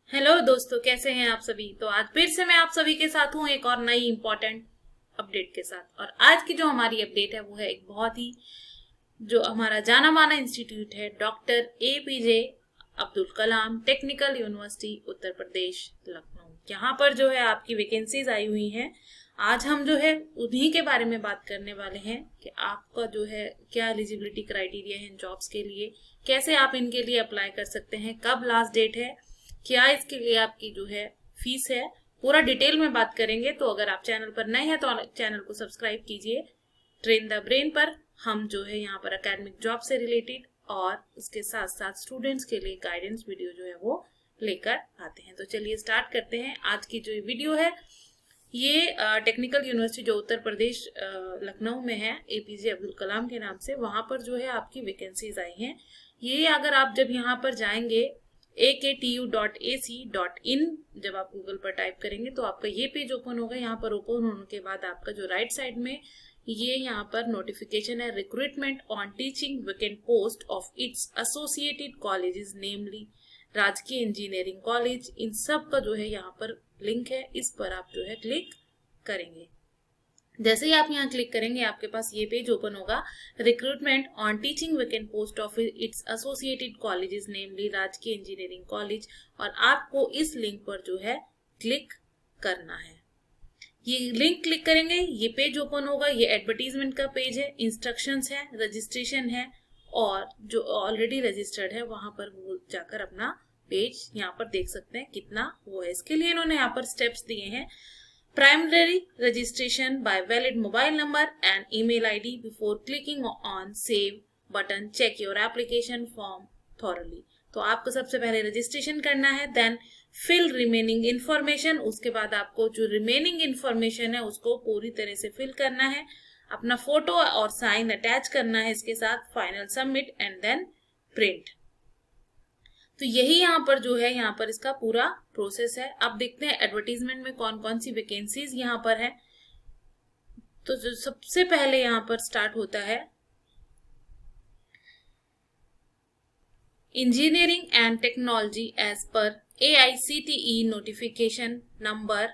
Hello दोस्तों, कैसे हैं आप सभी। तो आज फिर से मैं आप सभी के साथ हूं एक और नई इंपॉर्टेंट अपडेट के साथ। और आज की जो हमारी अपडेट है वो है एक बहुत ही जो हमारा जाना माना इंस्टीट्यूट है, doctor APJ Abdul Kalam technical university Uttar Pradesh Lucknow. यहाँ पर जो है आपकी वैकेंसीज आई हुई हैं। आज हम जो है उन्हीं के बारे में बात करने वाले हैं कि आपका जो है क्या एलिजिबिलिटी क्राइटेरिया है इन जॉब्स के लिए, कैसे आप इनके लिए अप्लाई कर सकते हैं, कब लास्ट डेट है, क्या इसके लिए आपकी जो है फीस है, पूरा डिटेल में बात करेंगे। तो अगर आप चैनल पर नए हैं तो चैनल को सब्सक्राइब कीजिए। ट्रेन द ब्रेन पर हम जो है यहाँ पर एकेडमिक जॉब से रिलेटेड और उसके साथ साथ स्टूडेंट्स के लिए गाइडेंस वीडियो जो है वो लेकर आते हैं। तो चलिए स्टार्ट करते हैं। आज की जो वीडियो है ये टेक्निकल यूनिवर्सिटी जो उत्तर प्रदेश लखनऊ में है, एपीजे अब्दुल कलाम के नाम से, वहां पर जो है आपकी वैकेंसीज आई हैं। ये अगर आप जब यहाँ पर जाएंगे aktu.ac.in, जब आप गूगल पर टाइप करेंगे तो आपका ये पेज ओपन होगा। यहाँ पर ओपन होने के बाद आपका जो राइट साइड में ये यहाँ पर नोटिफिकेशन है, recruitment on teaching vacant post of its associated colleges namely राजकीय इंजीनियरिंग कॉलेज, इन सब का जो है यहाँ पर लिंक है। इस पर आप जो है क्लिक करेंगे। जैसे ही आप यहाँ क्लिक करेंगे आपके पास ये पेज ओपन होगा, recruitment on teaching vacant post of its associated colleges namely राजकीय इंजीनियरिंग कॉलेज, और आपको इस लिंक पर जो है क्लिक करना है। ये लिंक क्लिक करेंगे, ये पेज ओपन होगा। ये एडवर्टीजमेंट का पेज है, इंस्ट्रक्शंस है, रजिस्ट्रेशन है, और जो ऑलरेडी रजिस्टर्ड है वहां पर वो जाकर अपना पेज यहाँ पर देख सकते हैं कितना वो है। इसके लिए इन्होंने यहाँ पर स्टेप्स दिए हैं। Primary registration by valid mobile number and email ID. Before clicking on save button, check your application form thoroughly. तो आपको सबसे पहले रजिस्ट्रेशन करना है, देन फिल रिमेनिंग इंफॉर्मेशन। उसके बाद आपको जो रिमेनिंग इंफॉर्मेशन है उसको पूरी तरह से फिल करना है, अपना फोटो और साइन अटैच करना है इसके साथ, final submit and then print. तो यही यहाँ पर जो है यहाँ पर इसका पूरा प्रोसेस है। अब देखते हैं एडवर्टीजमेंट में कौन कौन सी वैकेंसीज यहाँ पर है। तो जो सबसे पहले यहाँ पर स्टार्ट होता है engineering and technology as per AICTE notification number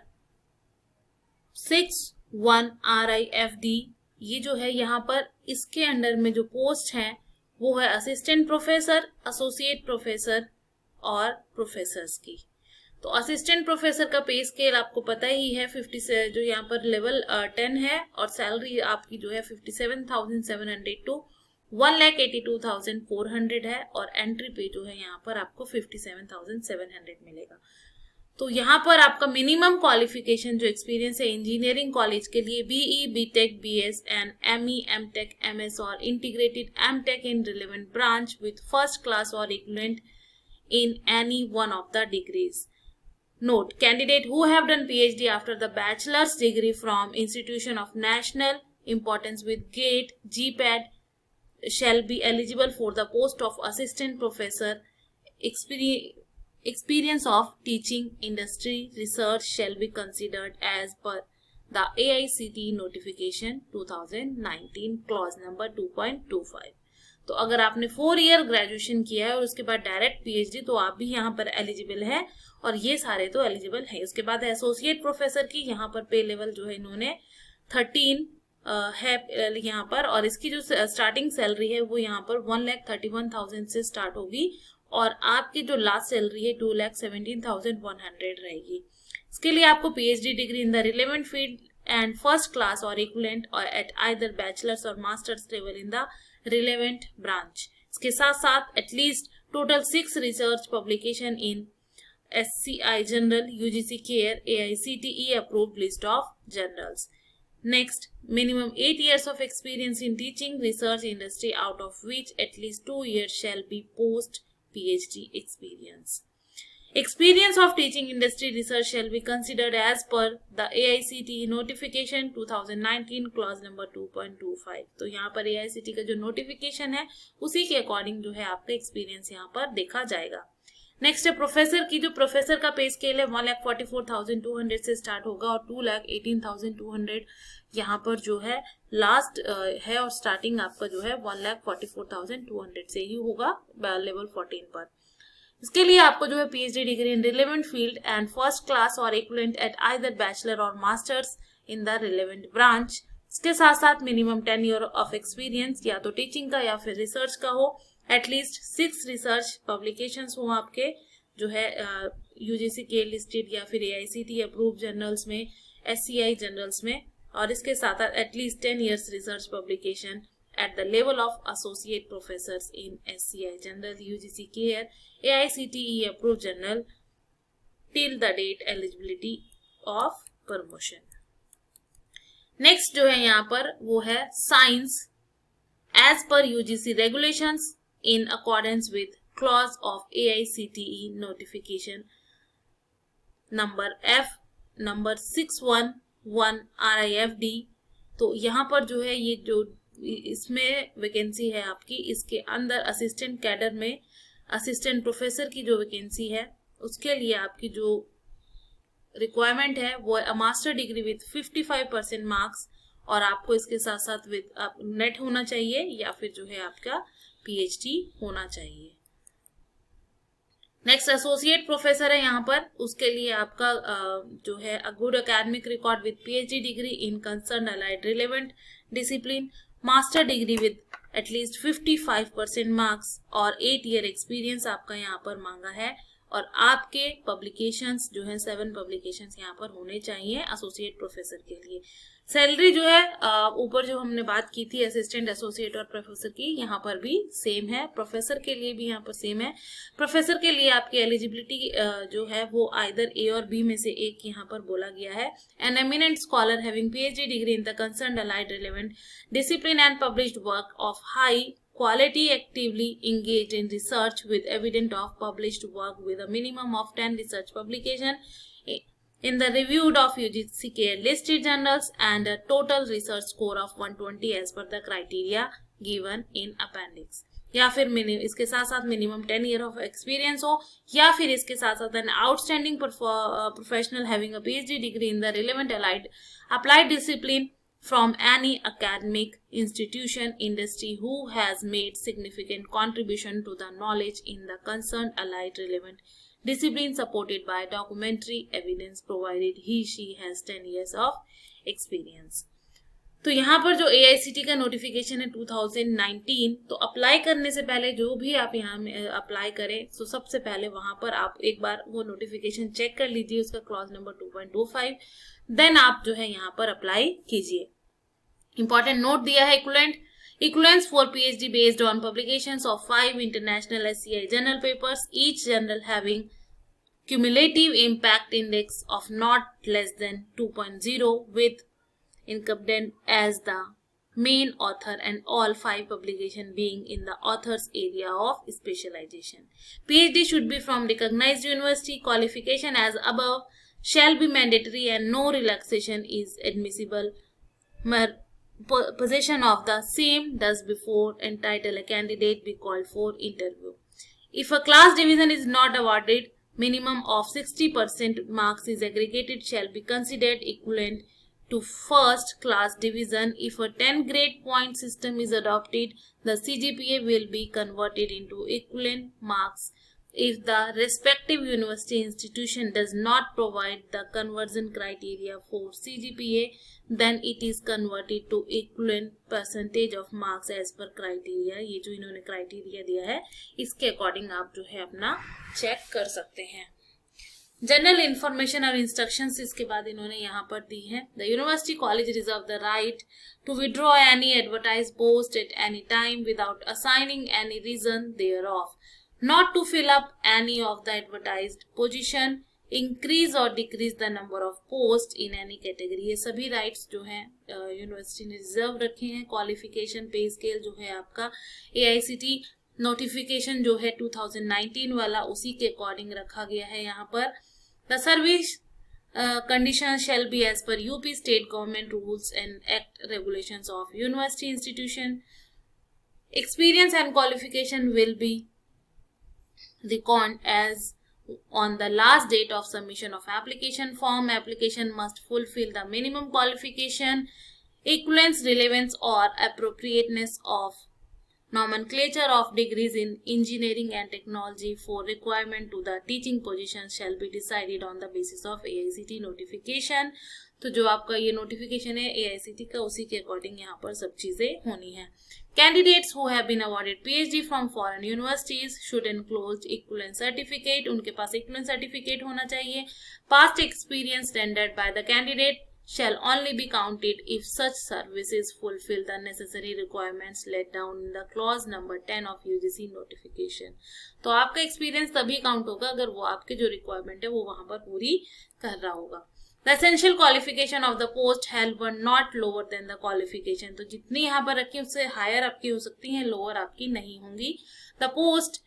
61 RIFD। ये जो है यहाँ पर इसके अंडर में जो पोस्ट है वो है असिस्टेंट प्रोफेसर, एसोसिएट प्रोफेसर और प्रोफेसर्स की। तो असिस्टेंट प्रोफेसर का पे स्केल आपको पता ही है, 50 से जो यहाँ पर लेवल 10 है, और सैलरी आपकी जो है 57,700 टू 1,82,400 है, और एंट्री पे जो है यहाँ पर आपको 57,700 मिलेगा। तो यहाँ पर आपका मिनिमम क्वालिफिकेशन जो एक्सपीरियंस है इंजीनियरिंग कॉलेज के लिए BE, BTech, BS and ME, MTech, MS और integrated MTech in relevant branch with first class और equivalent in any one of the degrees. Note: candidate who have done PhD after the bachelor's degree from institution of national importance with GATE, GPAT shall be eligible for the post of assistant professor. Experience of teaching industry research shall be considered as per the AICTE notification 2019 clause number 2.25. तो अगर आपने 4 year graduation किया है और उसके बाद direct PhD तो आप भी यहाँ पर एलिजिबल है, और ये सारे तो एलिजिबल है। उसके बाद एसोसिएट प्रोफेसर की यहाँ पर पे लेवल जो है इन्होंने 13 है यहाँ पर, और इसकी जो स्टार्टिंग सैलरी है वो यहाँ पर 1,31,000 से स्टार्ट होगी, और आपकी जो लास्ट सैलरी है 2,17,100 रहेगी। इसके लिए आपको PhD degree in the relevant field and first class और इक्विवेलेंट और एट आइदर बैचलर्स और masters level in the relevant branch. इसके साथ साथ at least total 6 research publication in SCI general, UGC care, AICTE approved list of journals. Next, minimum 8 years of experience in teaching research industry, out of which at least 2 years shall be post PhD experience. Experience of teaching industry research shall be considered as per the AICTE notification 2019 clause number 2.25. तो यहाँ पर AICTE का जो notification है उसी के according जो है आपका एक्सपीरियंस यहाँ पर देखा जाएगा। नेक्स्ट है प्रोफेसर की। जो प्रोफेसर का पे स्केल है 1,44,200 से स्टार्ट होगा, और 2,18,200 यहाँ पर जो है लास्ट है, और स्टार्टिंग आपका जो है 1,44,200 से ही होगा लेवल 14 पर। इसके लिए आपको जो है PhD degree in relevant field and first class और इक्विवेलेंट एट आइदर बैचलर और masters in the relevant branch. इसके साथ साथ मिनिमम 10 ईयर ऑफ एक्सपीरियंस या तो टीचिंग का या फिर रिसर्च का हो, एटलीस्ट 6 रिसर्च पब्लिकेशंस हो आपके जो है UGC के लिस्टेड या फिर AICTE अप्रूव जर्नल्स में, SCI जर्नल्स में, और इसके साथ at least 10 years research publication at the level of associate professors in SCI journal, UGC CARE, AICTE approved journal till the date eligibility of promotion. Next जो है यहाँ पर वो है science as per UGC regulations in accordance with clause of AICTE notification number 611 RIFD। तो यहाँ पर जो है ये जो इसमें वैकेंसी है आपकी, इसके अंदर असिस्टेंट कैडर में असिस्टेंट प्रोफेसर की जो वैकेंसी है उसके लिए आपकी जो रिक्वायरमेंट है वो है मास्टर डिग्री विद 55% मार्क्स, और आपको इसके साथ साथ विद नेट होना चाहिए या फिर जो है आपका PhD होना चाहिए। नेक्स्ट एसोसिएट प्रोफेसर है यहाँ पर, उसके लिए आपका जो है a good academic record with PhD degree in concern allied relevant discipline, master degree with at least 55% marks और 8 year एक्सपीरियंस आपका यहाँ पर मांगा है, और आपके पब्लिकेशंस जो है 7 पब्लिकेशंस यहाँ पर होने चाहिए एसोसिएट प्रोफेसर के लिए। सैलरी जो है ऊपर जो हमने बात की थी असिस्टेंट, एसोसिएट और प्रोफेसर की, यहाँ पर भी सेम है, प्रोफेसर के लिए भी यहाँ पर सेम है। प्रोफेसर के लिए आपकी एलिजिबिलिटी जो है वो आइदर A और B में से एक यहाँ पर बोला गया है। An eminent scholar having PhD degree in the concerned allied relevant discipline and published work of high quality actively engaged in research with evidence of published work with a minimum of 10 research publication in the reviewed of UGC CARE listed journals and a total research score of 120 as per the criteria given in appendix। या फिर इसके साथ साथ minimum 10 year of experience हो, या फिर इसके साथ साथ an outstanding professional having a PhD degree in the relevant applied discipline from any academic institution industry who has made significant contribution to the knowledge in the concerned allied relevant discipline supported by documentary evidence provided he/she has 10 years of experience। तो यहाँ पर जो AICTE का notification है 2019, तो apply करने से पहले जो भी आप यहाँ में अप्लाई करें तो सबसे पहले वहां पर आप एक बार वो नोटिफिकेशन चेक कर लीजिए, उसका क्लॉज नंबर 2.25, देन आप जो है यहाँ पर अप्लाई कीजिए। इंपॉर्टेंट नोट दिया है equivalence for PhD based on publications of 5 international SCI journal papers, each journal having cumulative impact index of not less than 2.0 with incumbent as the main author and all 5 publications being in the author's area of specialization. PhD should be from recognized university. Qualification as above shall be mandatory and no relaxation is admissible. Possession of the same does before entitle a candidate be called for interview. If a class division is not awarded, minimum of 60% marks is aggregated shall be considered equivalent to first class division. If a 10 grade point system is adopted, the CGPA will be converted into equivalent marks. If the respective university institution does not provide the conversion criteria for CGPA, then it is converted to equivalent percentage of marks as per criteria। ये जो इन्होंने criteria दिया है इसके according आप जो है अपना चेक कर सकते हैं। जनरल इंफॉर्मेशन और इंस्ट्रक्शंस इसके बाद इन्होंने यहाँ पर दी है। The university college reserve the right to withdraw any advertise post at any time without assigning any reason thereof, not to fill up any of the advertised position, increase or decrease the number of posts in any category। ये सभी rights जो हैं university ने reserve रखे हैं। Qualification पे scale जो है आपका AICTE नोटिफिकेशन जो है 2019 वाला उसी के अकॉर्डिंग रखा गया है यहाँ पर। The service conditions shall be as per UP state government rules and act regulations of university institution. Experience and qualification will be reckoned as on the last date of submission of application form. Application must fulfill the minimum qualification, equivalence, relevance or appropriateness of nomenclature of degrees in engineering and technology for requirement to the teaching position shall be decided on the basis of AICTE notification. तो जो आपका ये notification है AICTE का, उसी के according यहाँ पर सब चीजें होनी है. Candidates who have been awarded PhD from foreign universities should enclose equivalent certificate. उनके पास equivalent certificate होना चाहिए. Past experience rendered by the candidate shall only be counted if such services fulfill the necessary requirements laid down in the clause number 10 of UGC notification. तो आपका experience तभी count होगा अगर वो आपके जो रिक्वायरमेंट है वो वहां पर पूरी कर रहा होगा. The essential qualification of the post held were not lower than the qualification. तो जितनी यहाँ पर रखी उससे हायर आपकी हो सकती हैं, लोअर आपकी नहीं होंगी. The post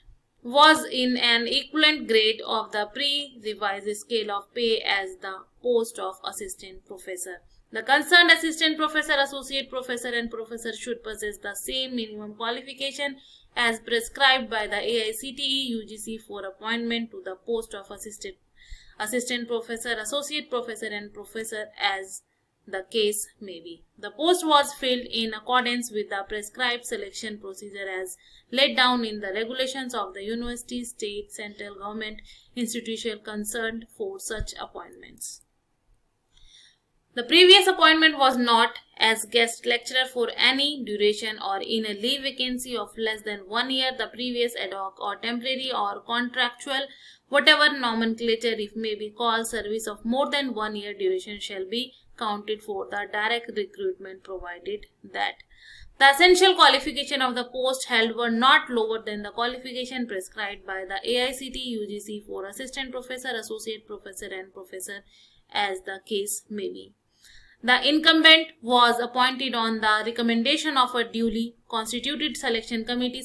was in an equivalent grade of the pre-revised scale of pay as the post of assistant professor. The concerned assistant professor, associate professor and professor should possess the same minimum qualification as prescribed by the AICTE UGC for appointment to the post of assistant professor, associate professor and professor as the case may be. The post was filled in accordance with the prescribed selection procedure as laid down in the regulations of the university, state, central government institution concerned for such appointments. The previous appointment was not as guest lecturer for any duration or in a leave vacancy of less than 1 year. The previous ad hoc or temporary or contractual, whatever nomenclature if may be called, service of more than 1 year duration shall be counted for the direct recruitment, provided that the essential qualification of the post held were not lower than the qualification prescribed by the AICTE UGC for assistant professor, associate professor and professor as the case may be. The incumbent was appointed on the recommendation of a duly constituted selection committee,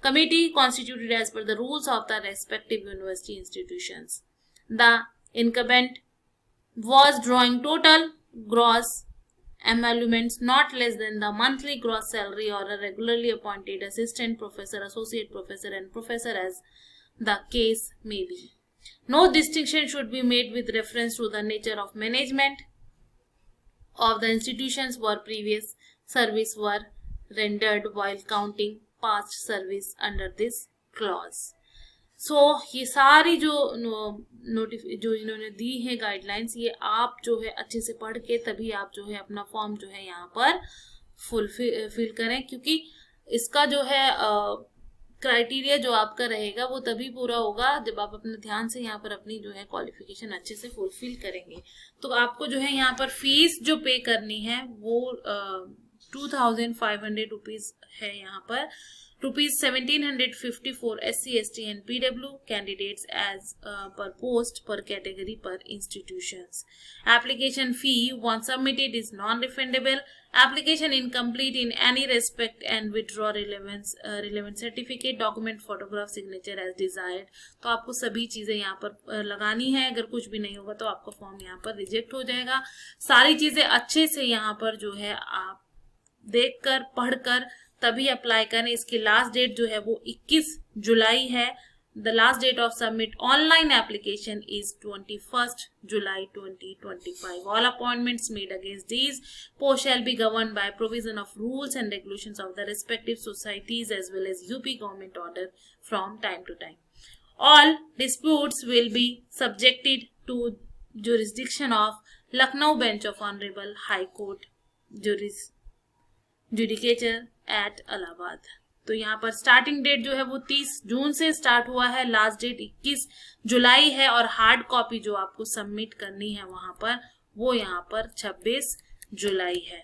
committee constituted as per the rules of the respective university institutions. The incumbent was drawing total gross emoluments not less than the monthly gross salary or a regularly appointed assistant professor, associate professor and professor as the case may be. No distinction should be made with reference to the nature of management of the institutions where previous service were rendered while counting past service under this clause. So ये सारी जो इन्होंने दी है guidelines, ये आप जो है अच्छे से पढ़ के तभी आप जो है अपना फॉर्म जो है यहाँ पर फिल करें, क्योंकि इसका जो है क्राइटेरिया जो आपका रहेगा वो तभी पूरा होगा जब आप अपने ध्यान से यहाँ पर अपनी जो है क्वालिफिकेशन अच्छे से फुलफिल करेंगे. तो आपको जो है यहाँ पर फीस जो पे करनी है वो 2500 रुपीज है यहाँ पर. ₹1750 for SC, ST and PW candidates as per post per category per institutions. Application fee once submitted is non-refundable. Application incomplete in any respect and withdraw relevant certificate, document, photograph, signature as desired. तो आपको सभी चीजें यहाँ पर लगानी है. अगर कुछ भी नहीं होगा तो आपका फॉर्म यहाँ पर रिजेक्ट हो जाएगा. सारी चीजें अच्छे से यहाँ पर जो है आप देखकर पढ़कर तभी अप्लाई करें. इसकी लास्ट डेट जो है वो 21 जुलाई है. The last date of submit online application is 21 July 2025. All appointments made against these post shall be govern by provision of rules and regulations of the respective societies as well as UP government order from time to time. All disputes will be subjected to jurisdiction of Lucknow bench of Honorable High Court judicature at Allahabad. तो यहाँ पर starting date जो है वो 30 जून से start हुआ है, last date 21 जुलाई है और हार्ड कॉपी जो आपको सबमिट करनी है वहां पर वो यहाँ पर 26 जुलाई है.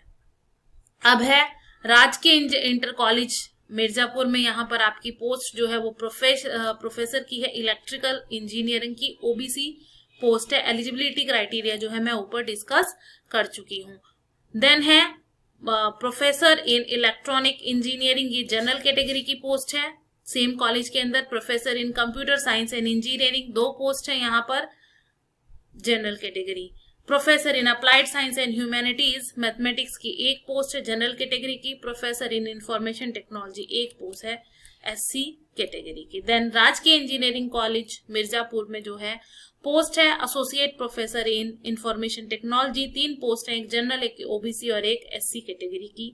अब है राजकीय इंटर कॉलेज मिर्जापुर में. यहाँ पर आपकी पोस्ट जो है वो प्रोफेसर की है, इलेक्ट्रिकल इंजीनियरिंग की ओबीसी पोस्ट है. एलिजिबिलिटी क्राइटेरिया जो है मैं ऊपर डिस्कस कर चुकी हूँ. देन है प्रोफेसर इन इलेक्ट्रॉनिक इंजीनियरिंग, ये जनरल कैटेगरी की पोस्ट है सेम कॉलेज के अंदर. Professor in computer science and engineering 2 post है यहाँ पर general category. Professor in applied science and humanities mathematics की 1 पोस्ट है जनरल कैटेगरी की. प्रोफेसर इन इंफॉर्मेशन टेक्नोलॉजी 1 पोस्ट है SC कैटेगरी की। देन राजकीय इंजीनियरिंग कॉलेज मिर्जापुर में जो है पोस्ट है एसोसिएट प्रोफेसर इन इंफॉर्मेशन टेक्नोलॉजी, 3 पोस्ट है, एक जनरल, एक ओबीसी और एक एससी कैटेगरी की।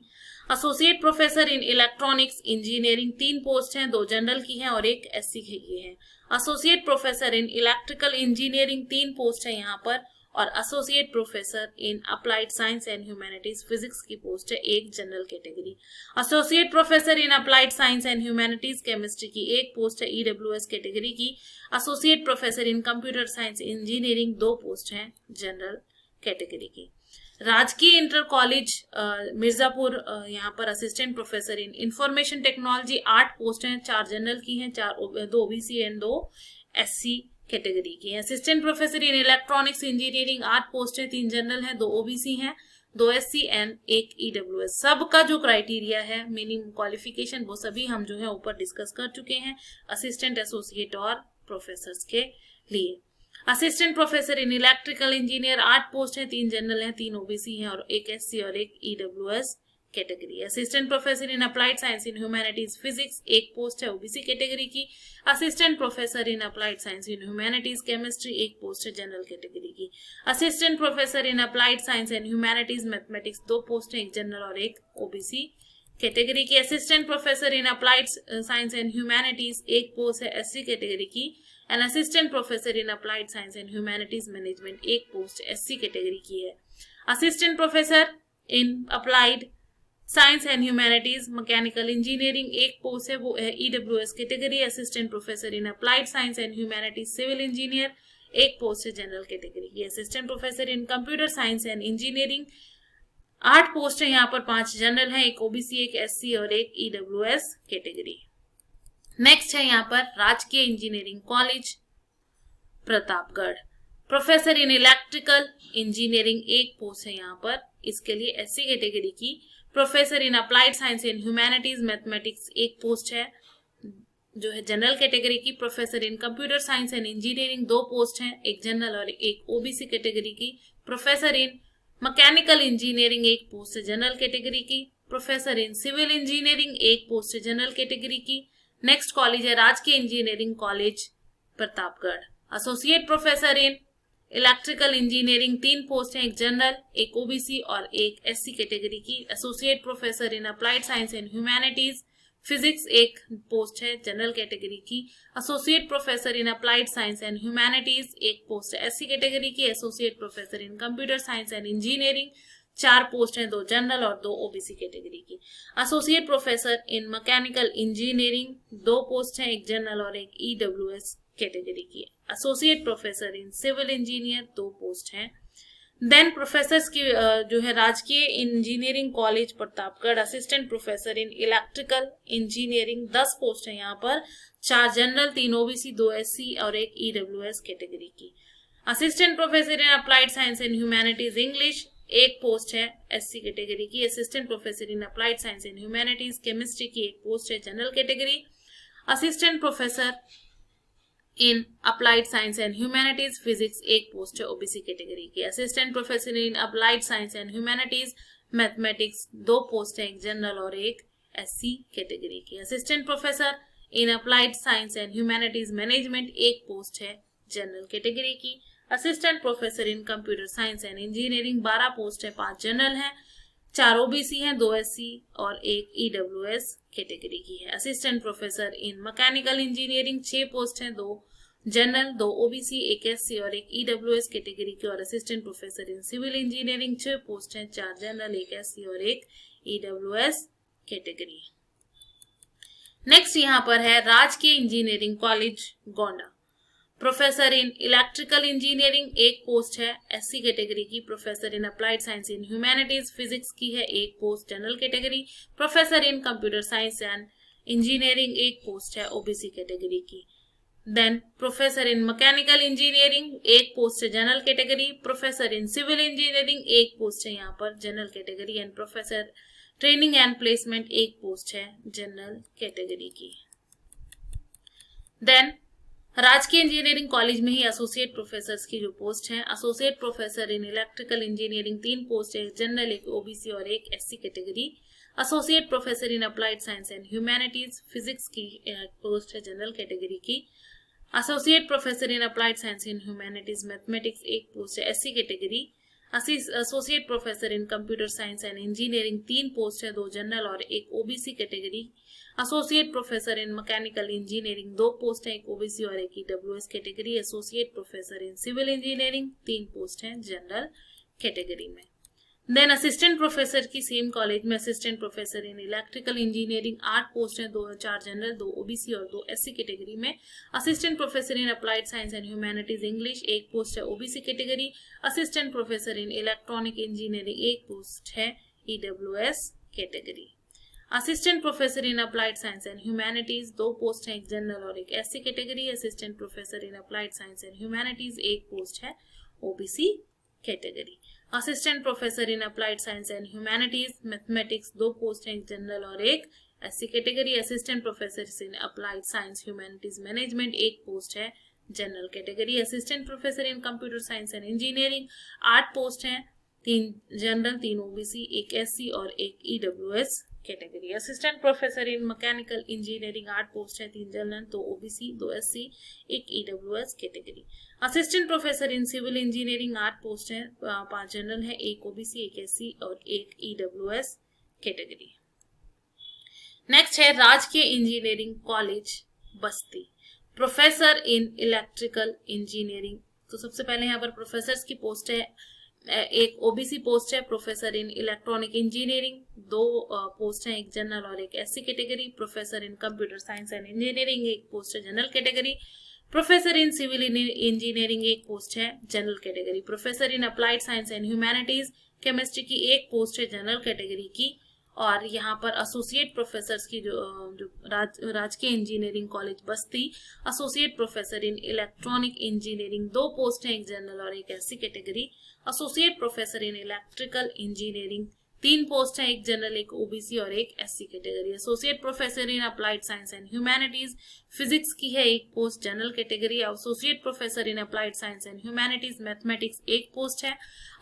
Associate professor in electronics engineering 3 post हैं, 2 जनरल की हैं और एक एससी की है। Associate professor in electrical engineering 3 post है यहाँ पर, और associate professor in applied science and humanities physics की पोस्ट है, एक general category. Associate professor in applied science and humanities chemistry की एक पोस्ट है, ईडब्ल्यूएस कैटेगरी की। Associate professor in computer science engineering 2 post हैं, जनरल कैटेगरी की। राजकीय इंटर कॉलेज मिर्जापुर यहाँ पर असिस्टेंट प्रोफेसर इन इंफॉर्मेशन टेक्नोलॉजी 8 पोस्ट हैं, 4 जनरल की हैं, 2 ओबीसी एंड 2 एससी कैटेगरी की है। Assistant professor in electronics engineering 8 post है, 3 जनरल हैं, 2 ओबीसी हैं, 2 एससी एंड 1 ईडब्ल्यूएस। सबका जो क्राइटेरिया है, मिनिमम क्वालिफिकेशन, वो सभी हम जो है ऊपर डिस्कस कर चुके हैं असिस्टेंट, एसोसिएट और प्रोफेसर के लिए। Assistant professor in electrical engineer 8 post है, 3 जनरल हैं, 3 ओबीसी हैं और 1 एससी और 1 EWS category. Assistant professor in applied science in humanities physics 1 post है, ओबीसी कैटेगरी की। Assistant professor in applied science in humanities chemistry 1 post है, general category की। Assistant professor in applied science and humanities mathematics 2 post है, 1 general और 1 OBC category की। Assistant professor in applied science and humanities 1 post है, SC category की। And assistant professor in applied science and humanities management 1 post SC category की है। Assistant professor in applied science and humanities mechanical engineering 1 post है, वो है EWS category. Assistant professor in applied science and humanities civil engineer 1 post है, general category की। Assistant professor in computer science and engineering 8 post है, यहाँ पर 5 general है, 1 OBC, 1 SC और 1 ईडब्ल्यूएस कैटेगरी। नेक्स्ट है यहाँ पर राजकीय engineering college Pratapgarh, professor in electrical engineering 1 post है यहाँ पर, इसके लिए एससी कैटेगरी की। Professor in applied science and humanities mathematics 1 post है, जो है जनरल कैटेगरी की। Professor in computer science and engineering 2 post हैं, 1 जनरल और 1 ओबीसी कैटेगरी की। Professor in mechanical engineering 1 post है, जनरल कैटेगरी की। Professor in civil engineering 1 post है, जनरल कैटेगरी की। नेक्स्ट कॉलेज है राजकीय engineering college Pratapgarh. Associate professor in electrical engineering 3 post हैं, 1 जनरल, 1 ओबीसी और 1 एससी कैटेगरी की। Associate professor in applied science and humanities physics 1 post है, general category की। Associate professor in applied science and humanities 1 post है, SC category की। Associate professor in computer science and engineering 4 post हैं, 2 general और 2 OBC category की। Associate professor in mechanical engineering 2 post हैं, 1 general और 1 EWS category की। Associate professor in civil engineer 2 post हैं। Then professors की जो है राजकीय engineering college Pratapgarh, assistant professor in electrical engineering 10 post है यहाँ पर, 4 जनरल, 3 ओबीसी, 2 एससी और 1 ईडब्ल्यूएस कैटेगरी की। Assistant professor in applied science and humanities English 1 post है, एससी कैटेगरी की। Assistant professor in applied science and humanities chemistry की 1 post है, general category. Assistant professor in applied science and humanities physics 1 post है, OBC category की। Assistant professor in applied science and humanities mathematics 2 post है, 1 general और 1 SC category की। Assistant professor in applied science and humanities management 1 post है, general category की। Assistant professor in computer science and engineering 12 post है, 5 general हैं, 4 OBC हैं, 2 SC और 1 EWS category की है। Assistant professor in mechanical engineering 6 post हैं, 2 जनरल, 2 ओबीसी, 1 एससी और 1 ईडब्ल्यूएस कैटेगरी की। और assistant professor in civil engineering 6 post हैं, 4 जनरल, 1 एससी और 1 ईडब्ल्यूएस कैटेगरी। नेक्स्ट यहाँ पर है राजकीय engineering college Gonda, professor in electrical engineering 1 post है, एससी कैटेगरी की। Professor in applied science in humanities physics की है 1 post, general category. Professor in computer science and engineering 1 post है, ओबीसी कैटेगरी की। Then professor in mechanical engineering 1 post है, general category. Professor in civil engineering 1 post है यहाँ पर, general category. And professor training and placement 1 post है, general category की। Then राजकीय engineering college में ही एसोसिएट प्रोफेसर की जो पोस्ट है, associate professor in electrical engineering 3 post है, जनरल, 1 ओबीसी और 1 SC category. Associate professor in applied science and humanities, physics की पोस्ट है जनरल कैटेगरी की। Associate professor in applied science in humanities, mathematics एक post है SC category. Associate professor in computer science and engineering 3 post है, 2 general और 1 OBC category. Associate professor in mechanical engineering 2 post है, 1 OBC और 1 EWS category. Associate professor in civil engineering 3 post है general category में। Then assistant professor की same college में assistant professor in electrical engineering 8 post हैं, 4 general, 2 OBC और 2 SC category में। Assistant professor in applied science and humanities English 1 post है, OBC category. Assistant professor in electronic engineering 1 post है, EWS category. Assistant professor in applied science and humanities 2 post है, 1 general और 1 SC category. Assistant professor in applied science and humanities 1 post है, OBC category. Assistant professor in applied science and humanities mathematics 2 post हैं, 1 general और 1 SC category. Assistant professor in applied science humanities management 1 post है, general category. Assistant professor in computer science and engineering 8 post हैं, 3 general, 3 OBC, 1 SC और 1 EWS category. Assistant professor in mechanical engineering 8 post है, 3 general, 2 OBC, 2 SC, 1 EWS category. Assistant professor in civil engineering 8 post है, 5 general है, 1 OBC, 1 SC और 1 EWS category. Next है राजकीय engineering college Basti, professor in electrical engineering. तो सबसे पहले यहाँ पर प्रोफेसर की पोस्ट है, 1 ओबीसी पोस्ट है, professor in electronic engineering 2 post है, 1 जनरल और 1 SC category. Professor in computer science and engineering 1 post है, general category. Professor in civil engineering 1 post है, general category. Professor in applied science and humanities chemistry की 1 post है, general category की। और यहाँ पर एसोसिएट प्रोफेसर की जो राजकीय engineering college Basti, associate professor in electronic engineering 2 post है, 1 जनरल और 1 SC category. Associate professor in electrical engineering 3 post है, 1 जनरल, 1 ओबीसी और 1 SC category. Associate professor in applied science and humanities physics की है 1 post, general category. Associate professor in applied science and humanities mathematics 1 post है।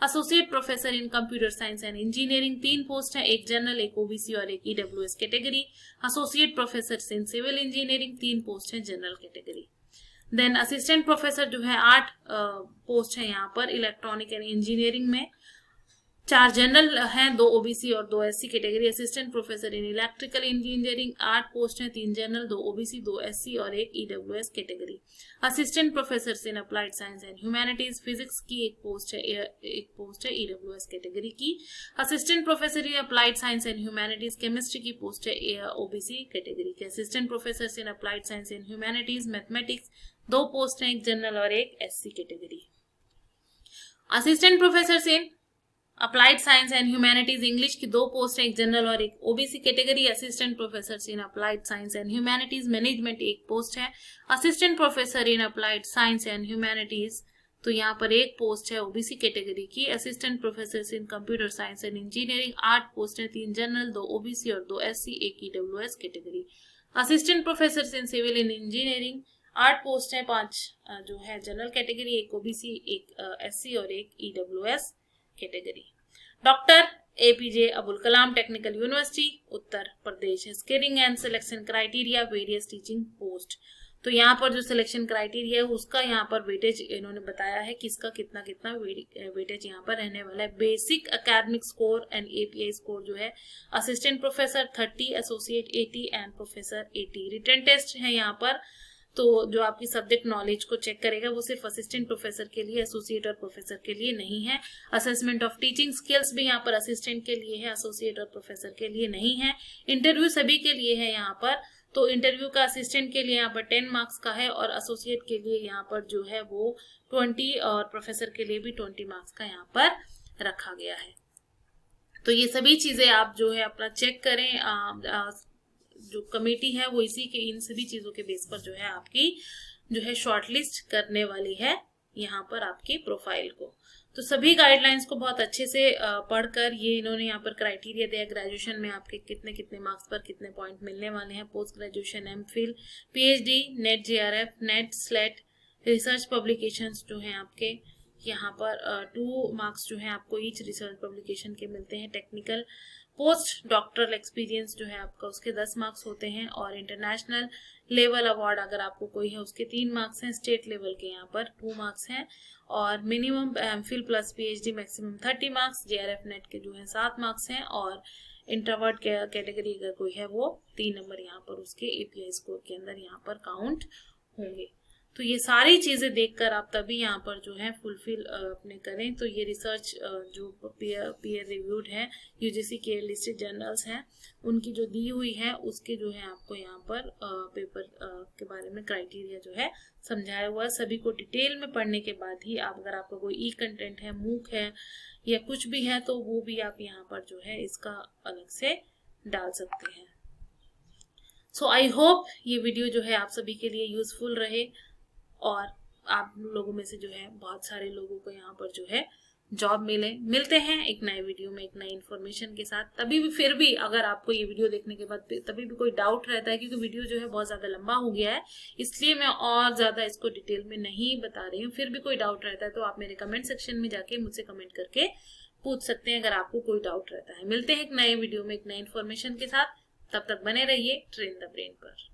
Associate professor in computer science and engineering 3 post है, 1 general, 1 OBC और 1 EWS category. Associate professor in civil engineering 3 post है, general category. Then assistant professor जो है 8 post है यहाँ पर electronic and engineering में, 4 जनरल हैं, 2 ओबीसी और 2 SC category. Assistant professor in electrical engineering 8 post हैं, 3 जनरल, 2 ओबीसी, 2 एससी और 1 EWS category. Assistant professor in applied science and humanities physics की 1 पोस्ट है, ईडब्ल्यूएस कैटेगरी की। Assistant professor in applied science and humanities chemistry की post है, OBC category की। Assistant professor in applied science and humanities mathematics 2 post हैं, 1 general और 1 SC category. Assistant professor in applied science and humanities English की 2 post है, 1 general और 1 OBC category. Assistant professor in applied science and humanities management 1 post है। Assistant professor in applied science and humanities तो यहाँ पर 1 post है, OBC category की। Assistant professor in computer science and engineering 8 post है, 3 general, 2 OBC और 2 SC, 1 EWS category. Assistant professor in civil in engineering 8 post है, 5 जो है जनरल कैटेगरी, 1 ओबीसी, 1 एससी और 1 EWS category. Doctor APJ Abdul Kalam technical university Uttar Pradesh. Screening and selection criteria various teaching post. तो यहाँ पर जो सिलेक्शन क्राइटेरिया है उसका यहाँ पर वेटेज इन्होंने बताया है कि इसका कितना कितना वेटेज यहाँ पर रहने वाला है। Basic academic score and API score जो है assistant professor 30, associate 80 and professor 80। Written test है यहाँ पर, तो जो आपकी सब्जेक्ट नॉलेज को चेक करेगा वो सिर्फ असिस्टेंट प्रोफेसर के लिए, एसोसिएट और प्रोफेसर के लिए नहीं है। असेसमेंट ऑफ टीचिंग स्किल्स भी यहाँ पर असिस्टेंट के लिए है, एसोसिएट और प्रोफेसर के लिए नहीं है। इंटरव्यू सभी के लिए है यहाँ पर, तो इंटरव्यू का असिस्टेंट के लिए यहाँ पर 10 मार्क्स का है और एसोसिएट के लिए यहाँ पर जो है वो 20 और प्रोफेसर के लिए भी 20 मार्क्स का यहाँ पर रखा गया है। तो ये सभी चीजें आप जो है अपना चेक करें। जो कमेटी है वो इसी के इन सभी चीजों के बेस पर जो है आपकी जो है शॉर्टलिस्ट करने वाली है यहाँ पर आपकी प्रोफाइल को। तो सभी गाइडलाइंस को बहुत अच्छे से पढ़कर ये इन्होंने यहाँ पर क्राइटेरिया दिया। ग्रेजुएशन में आपके कितने कितने मार्क्स पर कितने पॉइंट मिलने वाले हैं, post graduation, MPhil, PhD, net JRF, net, slate, research publications जो हैं आपके यहाँ पर 2 मार्क्स जो है आपको ईच रिसर्च पब्लिकेशन के मिलते हैं। टेक्निकल पोस्ट डॉक्टरल एक्सपीरियंस जो है आपका उसके 10 मार्क्स होते हैं, और इंटरनेशनल लेवल अवार्ड अगर आपको कोई है उसके 3 मार्क्स हैं, स्टेट लेवल के यहाँ पर 2 मार्क्स हैं, और minimum MPhil plus PhD maximum 30 marks, JRF net के जो है 7 मार्क्स हैं, और इंट्रोवर्ट कैटेगरी अगर कोई है वो 3 नंबर यहाँ पर उसके एपीआई स्कोर के अंदर यहाँ पर काउंट होंगे। तो ये सारी चीजें देखकर आप तभी यहाँ पर जो है फुलफिल अपने करें। तो ये रिसर्च जो पीयर रिव्यूड है, यूजीसी के लिस्टेड जर्नल्स हैं, उनकी जो दी हुई है उसके जो है आपको यहाँ पर पेपर के बारे में क्राइटेरिया जो है समझाया हुआ है। सभी को डिटेल में पढ़ने के बाद ही आप, अगर आपका कोई ई कंटेंट है, मूक है या कुछ भी है, तो वो भी आप यहाँ पर जो है इसका अलग से डाल सकते हैं। सो आई होप ये वीडियो जो है आप सभी के लिए यूजफुल रहे, और आप लोगों में से जो है बहुत सारे लोगों को यहाँ पर जो है जॉब मिलते हैं एक नए वीडियो में एक नई इन्फॉर्मेशन के साथ। तभी भी फिर भी अगर आपको ये वीडियो देखने के बाद तभी भी कोई डाउट रहता है, क्योंकि वीडियो जो है बहुत ज्यादा लंबा हो गया है, इसलिए मैं और ज्यादा इसको डिटेल में नहीं बता रही हूँ। फिर भी कोई डाउट रहता है तो आप मेरे कमेंट सेक्शन में जाके मुझसे कमेंट करके पूछ सकते हैं, अगर आपको कोई डाउट रहता है। मिलते हैं एक नए वीडियो में एक नई इन्फॉर्मेशन के साथ, तब तक बने रहिए ट्रेन द ब्रेन पर।